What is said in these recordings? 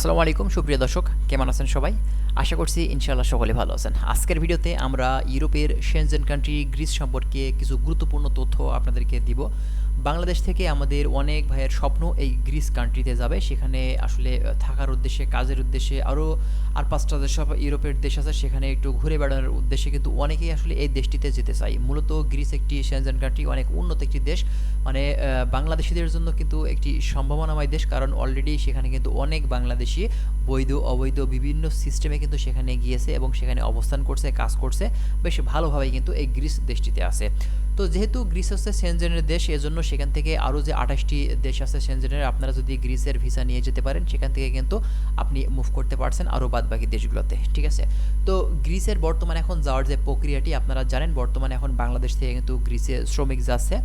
আসসালামু আলাইকুম সুপ্রিয় দর্শক, কেমন আছেন সবাই? আশা করছি ইনশাআল্লাহ সকলে ভালো আছেন। আজকের ভিডিওতে আমরা ইউরোপের সেনজেন কান্ট্রি গ্রিস সম্পর্কে কিছু গুরুত্বপূর্ণ তথ্য আপনাদেরকে দিব। বাংলাদেশ থেকে আমাদের অনেক ভাইয়ের স্বপ্ন এই গ্রিস কান্ট্রিতে যাবে, সেখানে আসলে থাকার উদ্দেশ্যে, কাজের উদ্দেশ্যে, আরও আর ৫টা যেসব ইউরোপের দেশ আছে সেখানে একটু ঘুরে বেড়ানোর উদ্দেশ্যে কিন্তু অনেকেই আসলে এই দেশটিতে যেতে চায়। মূলত গ্রিস একটি সেনজেন কান্ট্রি, অনেক উন্নত একটি দেশ, মানে বাংলাদেশিদের জন্য কিন্তু একটি সম্ভাবনাময় দেশ, কারণ অলরেডি সেখানে কিন্তু অনেক বাংলাদেশি বৈধ অবৈধ বিভিন্ন সিস্টেমে কিন্তু সেখানে গিয়েছে এবং সেখানে অবস্থান করছে, কাজ করছে, বেশ ভালোভাবেই কিন্তু এই গ্রিস দেশটিতে আছে। তো যেহেতু গ্রিস হচ্ছে সেনজেনের দেশ, এজন্য সেখান থেকে আরও যে ২৮টি দেশ আছে সেনজেনের, আপনারা যদি গ্রিসের ভিসা নিয়ে যেতে পারেন সেখান থেকে কিন্তু আপনি মুভ করতে পারছেন আরও বাদবাকি দেশগুলোতে, ঠিক আছে? তো গ্রিসের বর্তমানে এখন যাওয়ার যে প্রক্রিয়াটি আপনারা জানেন, বর্তমানে এখন বাংলাদেশ থেকে কিন্তু গ্রিসে শ্রমিক যাচ্ছে।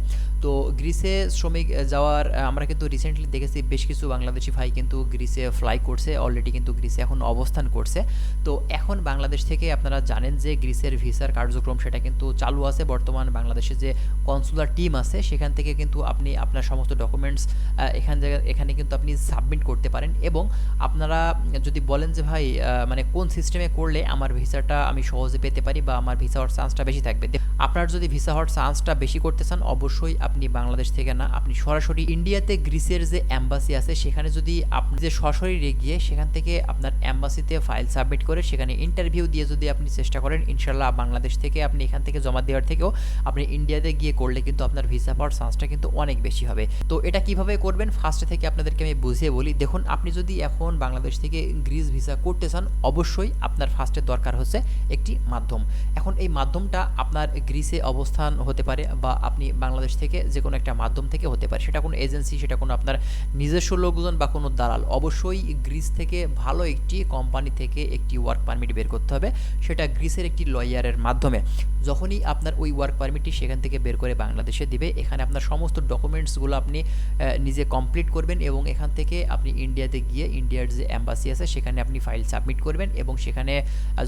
তো গ্রিসে শ্রমিক যাওয়ার আমরা কিন্তু রিসেন্টলি দেখেছি বেশ কিছু বাংলাদেশি ভাই কিন্তু গ্রিসে ফ্লাই করছে, অলরেডি কিন্তু গ্রিসে এখন অবস্থান করছে। তো এখন বাংলাদেশ থেকে আপনারা জানেন যে গ্রিসের ভিসার কার্যক্রম সেটা কিন্তু চালু আছে। বর্তমান বাংলাদেশে যে কনসুলার টিম আছে সেখান থেকে কিন্তু আপনি আপনার সমস্ত ডকুমেন্টস এখানে কিন্তু আপনি সাবমিট করতে পারেন, এবং আপনারা যদি বলেন যে ভাই মানে কোন সিস্টেমে করলে আমার ভিসাটা আমি সহজে পেতে পারি বা আমার ভিসা হওয়ার চান্সটা বেশি থাকবে, আপনার যদি ভিসা হওয়ার চান্সটা বেশি করতে চান, অবশ্যই আপনি বাংলাদেশ থেকে না, আপনি সরাসরি ইন্ডিয়াতে গ্রিসের যে অ্যাম্বাসি আছে সেখানে যদি আপনি যে সশরীরে গিয়ে সেখান থেকে আপনার অ্যাম্বাসিতে ফাইল সাবমিট করে সেখানে ইন্টারভিউ দিয়ে যদি আপনি চেষ্টা করেন, ইনশাল্লাহ বাংলাদেশ থেকে আপনি এখান থেকে জমা দেওয়ার থেকেও আপনি ইন্ডিয়াতে গিয়ে করলে কিন্তু আপনার ভিসা পাওয়ার চান্সটা কিন্তু অনেক বেশি হবে। তো এটা কিভাবে করবেন ফার্স্টে থেকে আপনাদেরকে আমি বুঝিয়ে বলি। দেখুন, আপনি যদি এখন বাংলাদেশ থেকে গ্রিস ভিসা করতে চান, অবশ্যই আপনার ফার্স্টে দরকার হচ্ছে একটি মাধ্যম। এখন এই মাধ্যমটা আপনার গ্রিসে অবস্থান হতে পারে বা আপনি বাংলাদেশ থেকে যে কোনো একটা মাধ্যম থেকে হতে পারে, সেটা কোনো এজেন্সি, সেটা কোনো আপনার নিজস্ব লোকজন বা কোনো দালাল। অবশ্যই গ্রিস থেকে ভালো একটি কোম্পানি থেকে একটি ওয়ার্ক পারমিট বের করতে হবে, সেটা গ্রিসের একটি লয়ারের মাধ্যমে। যখনই আপনার ওই ওয়ার্ক পারমিটটি সেখান থেকে বের করে বাংলাদেশে দিবে, এখানে আপনার সমস্ত ডকুমেন্টসগুলো আপনি নিজে কমপ্লিট করবেন এবং এখান থেকে আপনি ইন্ডিয়াতে গিয়ে ইন্ডিয়ার যে অ্যাম্বাসি আছে সেখানে আপনি ফাইল সাবমিট করবেন, এবং সেখানে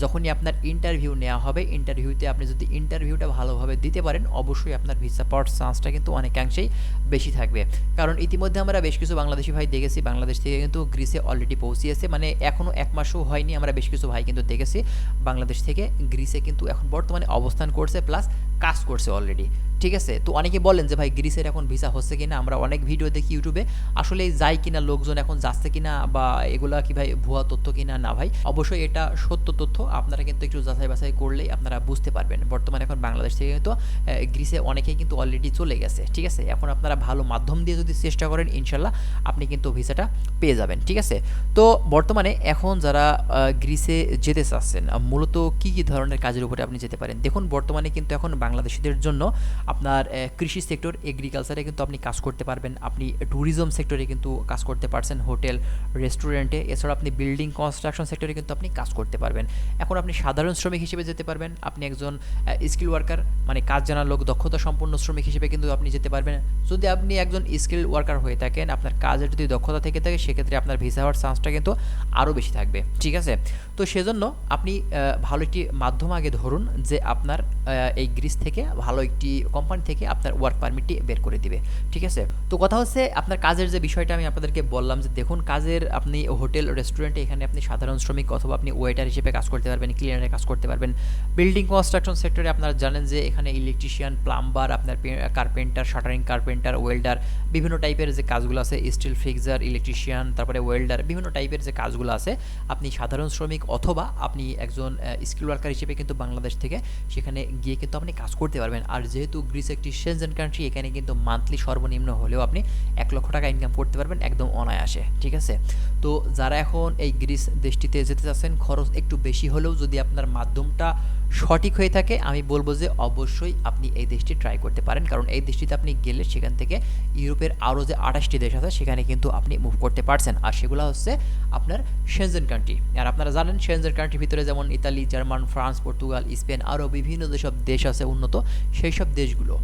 যখনই আপনার ইন্টারভিউ নেওয়া হবে, ইন্টারভিউতে আপনি যদি ইন্টারভিউটা ভালোভাবে দিতে পারেন, অবশ্যই আপনার ভিসা পাওয়ার চান্সটা কিন্তু অনেকাংশেই বেশি থাকবে। কারণ ইতিমধ্যে আমরা বেশ কিছু বাংলাদেশি ভাই দেখেছি বাংলাদেশ থেকে কিন্তু গ্রিসে অলরেডি পৌঁছিয়েছে, মানে এখনও ১ মাসও হয়নি, আমরা বেশ কিছু ভাই কিন্তু দেখেছি বাংলাদেশ থেকে গ্রিসে কিন্তু এখন বর্তমানে অবস্থান করছে, প্লাস কাজ করছে অলরেডি, ঠিক আছে? তো অনেকে বলেন যে ভাই গ্রিসের এখন ভিসা হচ্ছে কিনা, আমরা অনেক ভিডিও দেখি ইউটিউবে, আসলে যায় কিনা, লোকজন এখন যাচ্ছে কিনা, বা এগুলা কি ভাই ভুয়া তথ্য কিনা? না ভাই, অবশ্যই এটা সত্য তথ্য, আপনারা কিন্তু একটু যাচাই বাছাই করলেই আপনারা বুঝতে পারবেন। বর্তমানে এখন বাংলাদেশ থেকে কিন্তু গ্রিসে অনেকেই কিন্তু অলরেডি চলে গেছে, ঠিক আছে? এখন আপনারা ভালো মাধ্যম দিয়ে যদি চেষ্টা করেন, ইনশাল্লাহ আপনি কিন্তু ভিসাটা পেয়ে যাবেন, ঠিক আছে? তো বর্তমানে এখন যারা গ্রিসে যেতে চাচ্ছেন, মূলত কি কি ধরনের কাজের উপরে আপনি যেতে পারেন? দেখুন, বর্তমানে কিন্তু এখন বাংলাদেশিদের জন্য আপনার কৃষি সেক্টর, এগ্রিকালচারে কিন্তু আপনি কাজ করতে পারবেন, আপনি ট্যুরিজম সেক্টরে কিন্তু কাজ করতে পারছেন, হোটেল, রেস্টুরেন্টে, এছাড়া আপনি বিল্ডিং কনস্ট্রাকশন সেক্টরে কিন্তু আপনি কাজ করতে পারবেন। এখন আপনি সাধারণ শ্রমিক হিসেবে যেতে পারবেন, আপনি একজন স্কিল ওয়ার্কার, মানে কাজ জানার লোক, দক্ষতা সম্পন্ন শ্রমিক হিসেবে কিন্তু আপনি যেতে পারবেন। যদি আপনি একজন স্কিল ওয়ার্কার হয়ে থাকেন, আপনার কাজের যদি দক্ষতা থেকে থাকে, সেক্ষেত্রে আপনার ভিসা হওয়ার চান্সটা কিন্তু আরও বেশি থাকবে, ঠিক আছে? তো সেজন্য আপনি ভালো একটি মাধ্যম আগে ধরুন যে আপনার এই গ্রিস থেকে ভালো একটি কোম্পানি থেকে আপনার ওয়ার্ক পারমিটটি বের করে দিবে, ঠিক আছে? তো কথা হচ্ছে আপনার কাজের যে বিষয়টা আমি আপনাদেরকে বললাম, যে দেখুন, কাজের আপনি হোটেল, রেস্টুরেন্টে এখানে আপনি সাধারণ শ্রমিক অথবা আপনি ওয়েটার হিসেবে কাজ করতে পারবেন, ক্লিনারে কাজ করতে পারবেন। বিল্ডিং কনস্ট্রাকশন সেক্টরে আপনারা জানেন যে এখানে ইলেকট্রিশিয়ান, প্লাম্বার, আপনার কার্পেন্টার, শাটারিং কার্পেন্টার, ওয়েল্ডার, বিভিন্ন টাইপের যে কাজগুলো আছে, স্টিল ফিক্সার, ইলেকট্রিশিয়ান, তারপরে ওয়েল্ডার, বিভিন্ন টাইপের যে কাজগুলো আছে, আপনি সাধারণ শ্রমিক অথবা আপনি একজন স্কিল ওয়ার্কার হিসেবে কিন্তু বাংলাদেশ থেকে সেখানে গিয়ে কিন্তু আপনি কাজ করতে পারবেন। আর যেহেতু গ্রিস একটি সেনজেন কান্ট্রি, এখানে কিন্তু মান্থলি সর্বনিম্ন হলেও আপনি ১ লক্ষ টাকা ইনকাম করতে পারবেন একদম অনায়াসে, ঠিক আছে? তো যারা এখন এই গ্রিস দেশটিতে যেতে চাচ্ছেন, খরচ একটু বেশি হলেও যদি আপনার মাধ্যমটা সঠিক হয়ে থাকে, আমি বলবো যে অবশ্যই আপনি এই দেশটি ট্রাই করতে পারেন, কারণ এই দেশটিতে আপনি গেলে সেখান থেকে ইউরোপের আরও যে ২৮টি দেশ আছে সেখানে কিন্তু আপনি মুভ করতে পারছেন, আর সেগুলো হচ্ছে আপনার সেনজেন কান্ট্রি। আর আপনারা জানেন সেনজেন কান্ট্রির ভিতরে যেমন Italy, German, France, Portugal, Spain, আরও বিভিন্ন যেসব দেশ আছে উন্নত, সেই সব দেশগুলো।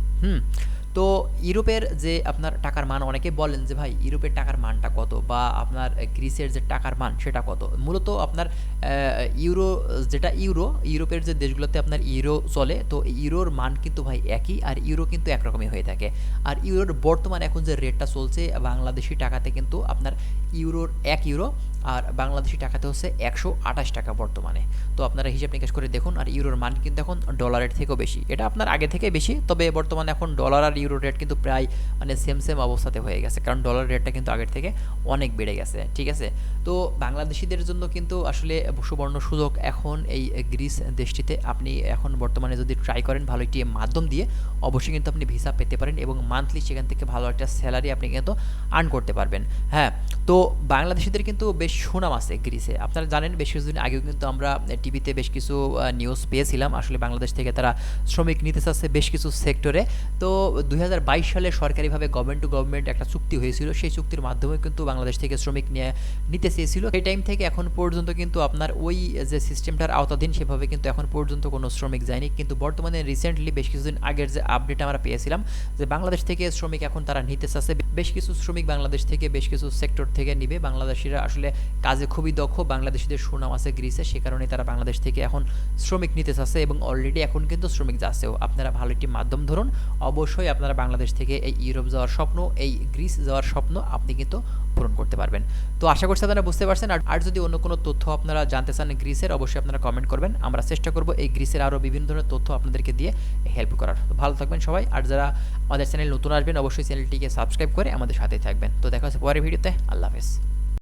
তো ইউরোপের যে আপনার টাকার মান, অনেকে বলেন যে ভাই ইউরোপের টাকার মানটা কত, বা আপনার গ্রিসের যে টাকার মান সেটা কত? মূলত আপনার ইউরো, যেটা ইউরোপের যে দেশগুলোতে আপনার ইউরো চলে, তো ইউরোর মান কিন্তু ভাই একই, আর ইউরো কিন্তু একরকমই হয়ে থাকে। আর ইউরোর বর্তমান এখন যে রেটটা চলছে বাংলাদেশি টাকাতে, কিন্তু আপনার ইউরোর ১ ইউরো আর বাংলাদেশি টাকাতে হচ্ছে 128 টাকা বর্তমানে। তো আপনারা হিসাব নিকাশ করে দেখুন। আর ইউরোর মান কিন্তু এখন ডলারের থেকেও বেশি, এটা আপনার আগে থেকে বেশি, তবে বর্তমানে এখন ডলার আর ইউরো রেট কিন্তু প্রায় মানে সেম অবস্থাতে হয়ে গেছে, কারণ ডলার রেটটা কিন্তু আগের থেকে অনেক বেড়ে গেছে। ঠিক আছে, তো বাংলাদেশিদের জন্য কিন্তু আসলে সুবর্ণ সুযোগ এখন এই গ্রিস দেশটিতে। আপনি এখন বর্তমানে যদি ট্রাই করেন ভালো একটি মাধ্যম দিয়ে, অবশ্যই কিন্তু আপনি ভিসা পেতে পারেন এবং মান্থলি সেখান থেকে ভালো একটা স্যালারি আপনি কিন্তু আর্ন করতে পারবেন। হ্যাঁ, তো বাংলাদেশিদের কিন্তু বেশ সুনাম আছে গ্রিসে। আপনারা জানেন বেশ কিছুদিন আগেও কিন্তু আমরা টিভিতে বেশ কিছু নিউজ পেয়েছিলাম, আসলে বাংলাদেশ থেকে তারা শ্রমিক নিতে চাচ্ছে বেশ কিছু সেক্টরে। তো 2022 সালে সরকারিভাবে গভর্নমেন্ট টু গভর্নমেন্ট একটা চুক্তি হয়েছিল, সেই চুক্তির মাধ্যমে কিন্তু বাংলাদেশ থেকে শ্রমিক নিতে চেয়েছিল। এই টাইম থেকে এখন পর্যন্ত কিন্তু আপনার ওই যে সিস্টেমটার আওতাধীন সেভাবে কিন্তু এখন পর্যন্ত কোনো শ্রমিক যায়নি। কিন্তু বর্তমানে রিসেন্টলি বেশ কিছুদিন আগের যে আপডেট আমরা পেয়েছিলাম যে বাংলাদেশ থেকে শ্রমিক এখন তারা নিতে চাচ্ছে, বেশ কিছু শ্রমিক বাংলাদেশ থেকে বেশ কিছু সেক্টর থেকে নিবে। বাংলাদেশিরা আসলে কাজে খুবই দক্ষ, বাংলাদেশিদের সুনাম আছে গ্রিসে, সে কারণে তারা বাংলাদেশ থেকে এখন শ্রমিক নিতে চাচ্ছে এবং অলরেডি এখন কিন্তু শ্রমিক যাচ্ছেও। আপনারা ভালো একটি মাধ্যম ধরুন, অবশ্যই আপনারা বাংলাদেশ থেকে এই ইউরোপ যাওয়ার স্বপ্ন, এই গ্রিস যাওয়ার স্বপ্ন আপনি কিন্তু পূরণ করতে পারবেন। তো আশা করছি আপনারা বুঝতে পারছেন। আর যদি অন্য কোনো তথ্য আপনারা জানতে চান গ্রিসের, অবশ্যই আপনারা কমেন্ট করবেন, আমরা চেষ্টা করব এই গ্রিসের আরও বিভিন্ন ধরনের তথ্য আপনাদেরকে দিয়ে হেল্প করার। তো ভালো থাকবেন সবাই, আর যারা আমাদের চ্যানেল নতুন আসবেন অবশ্যই চ্যানেলটিকে সাবস্ক্রাইব করে আমাদের সাথেই থাকবেন। তো দেখা হচ্ছে পরের ভিডিওতে, আল্লাহ হাফেজ।